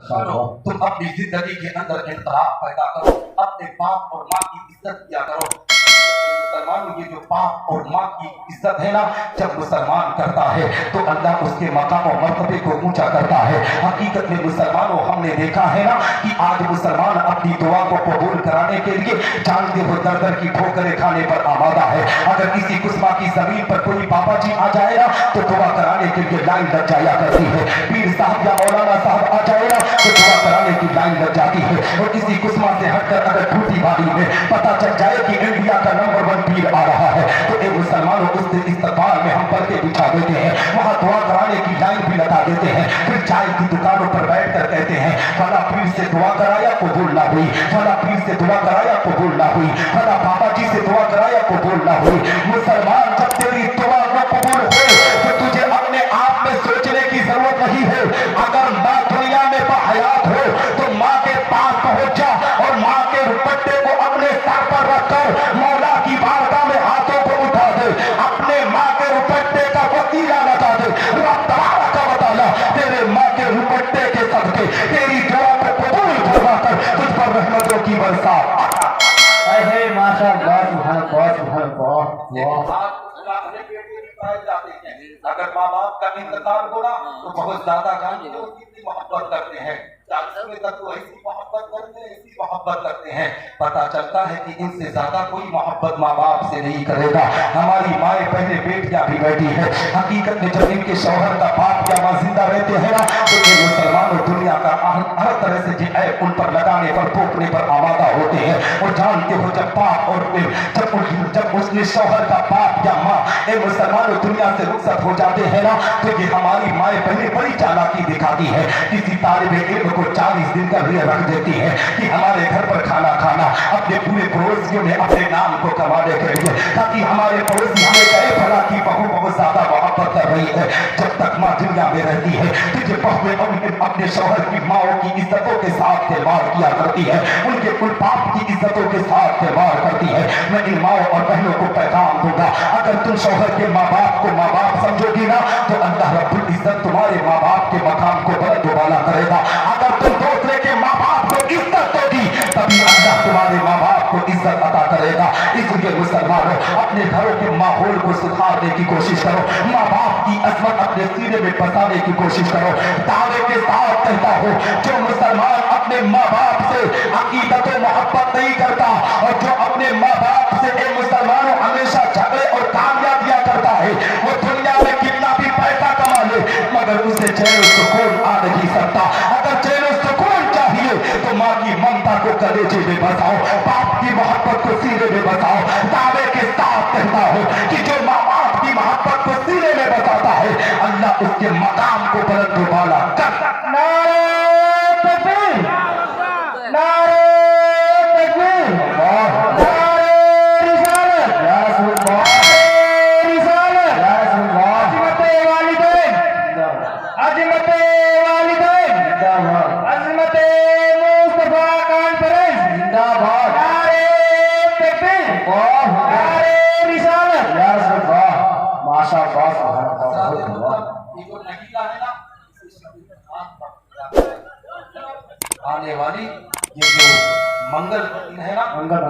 तुम अपनी जिंदगी के अंदर इख्तिलाफ पैदा करो, अपने बाप और माँ की इज्जत किया करो। मुसलमानों, ये जो बाप और माँ की इज्जत है ना, जब मुसलमान करता है तो अल्लाह उसके मकाम और मर्तबे को ऊंचा करता है। हकीकत में मुसलमानों, हमने देखा है ना कि आज मुसलमान अपनी दुआ को कबूल कराने के लिए जानते हो दर दर की ठोकरें खाने पर आमादा है। अगर किसी कुस्मा की जमीन पर कोई बाबा जी आ जाए ना तो दुआ कराने के लिए लाइन लग जाया करती है। पीर साहब या मौलाना साहब आ जाए ना तो दुआ कराने की लाइन लग जाती है। और किसी कुस्मा से हटकर अगर टूटी बारी में पता चल जाए कि इंडिया का नंबर 1 पीर आ रहा है तो एक मुसलमानों उस दिन इस्तकबाल में हम पर्दे बिछा देते हैं, वहां दुआ कराने की लाइन भी लगा देते हैं। फिर चाय की दुकानों पर बैठ कर कहते हैं फला पीर से दुआ कराया कबूल ना हुई, फला पीर से दुआ कराया कबूल ना हुई, फला बाबा जी से दुआ कराया कबूल ना हुई। मुसलमान, जब तेरी दुआ न कबूल हो तो तुझे अपने आप में सोचने की जरूरत नहीं है। अगर माँ दुनिया में बाहयात हो तो माँ के पास पहुंच जा और माँ के दुपट्टे को अपने सर पर रखकर मौला की बारगाह में हाथों को उठा दे, अपने माँ के दुपट्टे का वसीला लगा दे। रब तबारक व तआला तेरे माँ के दुपट्टे के सदके तेरी दुआ को कबूल करवा कर तुझ पर रहमतों की बरसात। अगर माँ बाप का इंतजार हो ना तो बहुत ज्यादा जानते हो कितनी मोहब्बत करते हैं, तो ऐसी मोहब्बत करते हैं, पता चलता है कि इनसे ज्यादा कोई मोहब्बत माँ बाप से नहीं करेगा। हमारी माएँ पहले बेटियां भी बैठी है, हकीकत में जब इनके शौहर का बाप या माँ जिंदा रहते हैं ना तो ये मुसलमानों दुनिया का हर तरह से जो है उन पर लगाने पर थोपने पर आमादा होते हैं। और जानते हो जब बाप और जब उसके शौहर का बाप या माँ ये मुसलमानों दुनिया से रुखसत हो जाते हैं ना तो ये हमारी माएँ पहले बड़ी चालाकी दिखाती है। किसी तालिबे इल्म को 40 दिन का लिए रख देती है कि हमारे घर पर खाना खाना, अपने पूरे पड़ोसियों में अपने नाम को कमाने के लिए, ताकि हमारे पड़ोसी हमें कहे फला की बहू बहुत ज्यादा मोहब्बत कर रही है। जब तक माँ दुनिया में रहती है तुझे बहुएं अपने शौहर की माओं की इज्जतों के साथ खिलवाड़ किया करती है, उनके कुल बाप की इज्जतों के साथ खिलवाड़ करती है। मैं इन माओं और बहनों को पैगाम दूंगा, अगर तुम शौहर के माँ बाप को माँ बाप समझोगी ना तो अल्लाह रब्बुल इज्जत तुम्हारे माँ बाप के मकाम को बुलंद वाला करेगा। अगर तुम दूसरे के माँ बाप को इज्जत दोगी तभी अल्लाह तुम्हारे माँ बाप को इज्जत अता करेगा। इसलिए मुसलमानों, अपने घरों के माहौल को सुधारने की कोशिश करो, माँ बाप की अजमत अपने सीने में बसाने की कोशिश करो। दावे के साथ कहता हो, जो मुसलमान अपने माँ बाप से अकीदत और मोहब्बत नहीं करता और जो अपने माँ बाप से एक मुसलमानों हमेशा झगड़े और कामयाबियां करता है, वो दुनिया में कितना भी पैसा कमा ले मगर उसे चैन और सुकून आ नहीं सकता। अगर चैन और सुकून चाहिए तो माँ की ममता को कलेजे में बसाओ, बाप की मोहब्बत को सीने में बसाओ। दावे के साथ कहता हो कि जो माँ बाप की मोहब्बत को सीने में बसाता है अल्लाह उसके मकाम को बुलंद वाला कर। नारे तकबीर, नारे तकबीर, नारे रिसालत, या रसूल अल्लाह, रिसालत, या रसूल अल्लाह, अज़मते वालिदैन, अज़मते वालिदैन जिंदाबाद, अज़मते मुस्तफा कॉन्फ्रेंस जिंदाबाद, नारे तकबीर, नारे रिसालत, या रसूल अल्लाह। माशाअल्लाह, आने वाली ये जो मंगल है ना, मंगल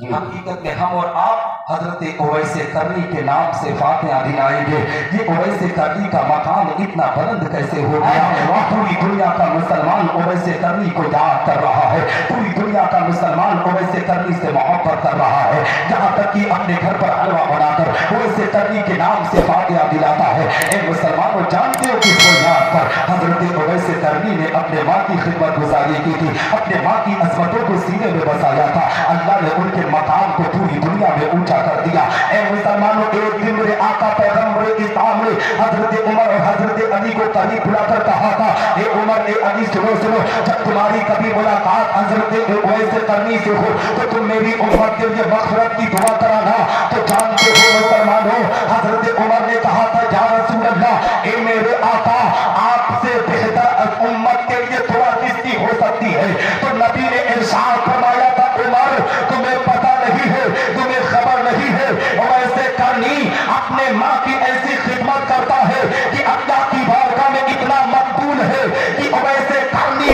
हकीकत में हम और आप हजरत ओवैसे करनी के नाम से फातिहा दिलाएंगे। ये ओवैसे करनी का मकाम इतना बुलंद कैसे हो गया? पूरी दुनिया का मुसलमान ओवैसे करनी को याद कर रहा है, पूरी दुनिया का मुसलमान ओवैसे करनी से मोहब्बत कर रहा है, यहाँ तक कि अपने घर पर हलवा बनाकर ओवैसे करनी के नाम से फातिहा दिलाता है। ए मुसलमानों, जानते हो किस बुनियाद पर हजरत ओवैसे करनी ने अपने माँ की खिदमत गुजारी की थी, अपने माँ की अजमतों को सीने में बसाया था। अल्लाह ने उनके मकाम को पूरी दुनिया में ऊंचा कर दिया। ए मुसलमानों, एक दिन मेरे आका पैगंबर इस्लाम ने हजरत उमर और हजरत अली को करीब बुलाकर कहा था, ए उमर, ए अली, सुनो सुनो, जब तुम्हारी कभी मुलाकात हजरत ओवैसे करनी से हो तो तुम मेरी उम्मत के लिए मग़फ़िरत की दुआ कराना। तो जानते हो मुसलमानों, हजरत उमर ने कहा था, या रसूल अल्लाह, ए मेरे आका, आपसे बेहतर उम्मत के लिए दुआ किसकी हो सकती है? तो नबी ने इरशाद फरमाया था, उमर, तुम्हें पता नहीं है, तुम्हें खबर नहीं है, वैसे करनी अपने माँ की ऐसी खिदमत करता है कि अल्लाह की बारगाह में इतना मकबूल है कि वैसे करनी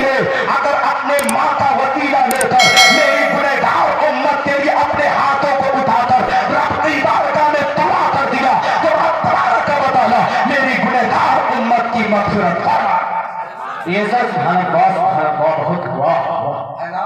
بہت واہ ہے نا؟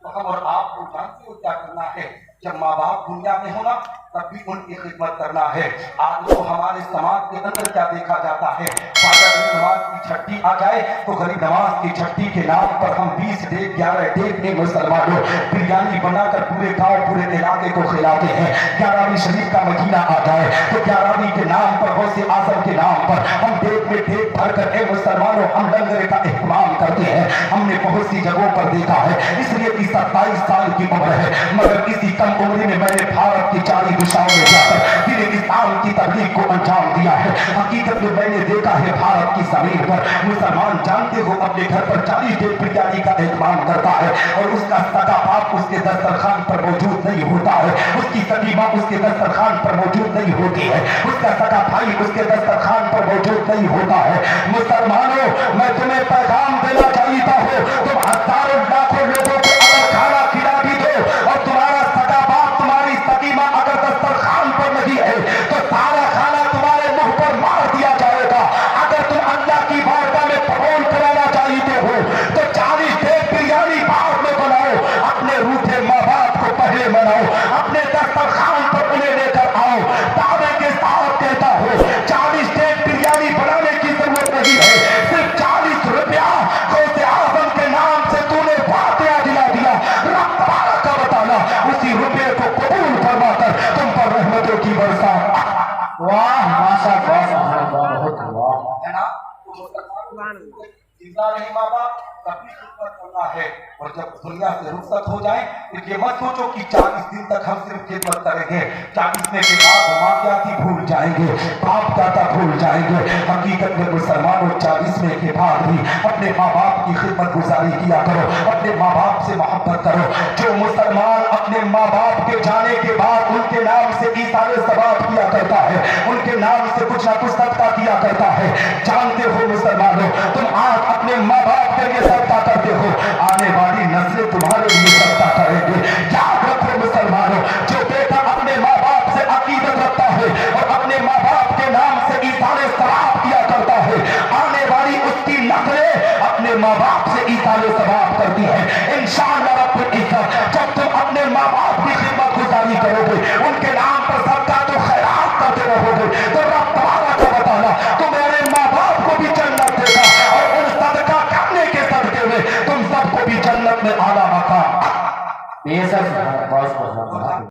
تو ہم اور آپ کو جانتے ہو کیا کرنا ہے؟ جب ماں باپ دنیا میں ہونا تب بھی ان کی خدمت کرنا ہے. آج تو ہمارے سماج کے اندر کیا دیکھا جاتا ہے؟ غریب نواز کی چھٹی آ جائے تو غریب نواز کی چھٹی کے نام پر ہم 20 ڈیگ 11 ڈیگ میں مسلمانوں بریانی بنا کر پورے گاؤں پورے علاقے کو کھلاتے ہیں. 11ویں شریف کا مہینہ آ جائے تو 11ویں کے نام پر غوث اعظم کے نام پر ہم ڈیگ میں ڈیگ بھر کر اے مسلمانوں ہم لنگر کا اہتمام کرتے ہیں. ہم نے بہت سی جگہوں پر دیکھا ہے اس لیے کہ 27 سال کی عمر ہے مگر کسی کم عمری میں میں نے بھارت کی 40 دشاؤں میں جا کر دین اسلام کی تبلیغ کو انجام دیا ہے. حقیقت میں نے دیکھا ہے بھارت کی زمین پر مسلمان جانتے ہو اپنے گھر پر 40 ڈیگ بریانی کا اہتمام کرتا ہے اور اس کا سگا باپ اس کے دسترخوان پر موجود نہیں ہوتا ہے, اس کی سگی ماں اس کے دسترخوان پر موجود نہیں ہوتی ہے, اس کا سگا بھائی اس کے دسترخوان پر موجود نہیں ہوتا ہے. مسلمانوں میں تمہیں پیغام دینا چاہتا ہوں, تم ہزاروں لاکھوں لوگوں کو اگر کھانا کھلا بھی دو اور تمہارا سگا باپ تمہاری سگی ماں اگر دسترخوان پر نہیں ہے تو سارا کھانا تمہارے منہ پر مار دیا جائے گا. اگر تم اللہ کی بارگاہ میں پرون کرانا چاہتے ہو تو 40 ڈیگ بریانی بعد میں بناؤ, اپنے روٹھے ماں باپ کو پہلے مناؤ, اپنے دسترخوان پر انہیں لے کر آؤ. دعوے کے ساتھ کہتا ہوں 40 ڈیگ بریانی بنانے کی ضرورت نہیں ہے, صرف 40 روپیہ غوث اعظم کے نام سے تو نے فاتحہ دلا دیا, رب تبارک و تعالی اسی روپے کو قبول فرما کر تم پر رحمتوں کی برسات. واہ ماشاء اللہ بہت واہ. ہے نا؟ تو زندہ رہے ماں باپ کبھی خدمت کرنا ہے, اور جب دنیا سے رخصت ہو جائیں تو یہ مت سوچو کہ 40 دن تک ہم صرف خدمت کریں گے, 40ویں کے بعد ماں کیا تھی بھول جائیں گے, باپ کیا تھا بھول جائیں گے. حقیقت میں مسلمانوں 40ویں کے بعد بھی اپنے ماں باپ کی خدمت گزاری کیا کرو, اپنے ماں باپ سے محبت کرو. جو مسلمان اپنے ماں باپ کے جانے کے بعد ان کے نام سے ایثار ثواب کیا کرتا ہے, ان کے نام سے کچھ نہ کچھ صدقہ کیا کرتا ہے, جانتے ہو مسلمانوں تم آج اپنے ماں باپ کے لیے صدقہ کرتے ہو, آنے والی نسلیں تمہارے لیے صدقہ کریں گے. یاد رکھو مسلمانوں, جو بیٹا اپنے ماں باپ سے عقیدت رکھتا ہے اور اپنے ماں باپ کے نام سے ایثار ثواب کیا کرتا ہے, آنے والی اس کی نسلیں اپنے ماں باپ سے ایثار ثواب کرتی ہے. انشاءاللہ رب العزت جب تم اپنے ماں باپ کی خدمت گزاری کرو گے, ان کے نام پر صدقہ تو خیرات کرتے رہو گے, تو رب تبارک و تعالی تمہارے ماں باپ کو بھی جنت دے گا, اور ان صدقہ کرنے کے صدقے میں تم سب کو بھی جنت میں اعلیٰ مقام. بے شک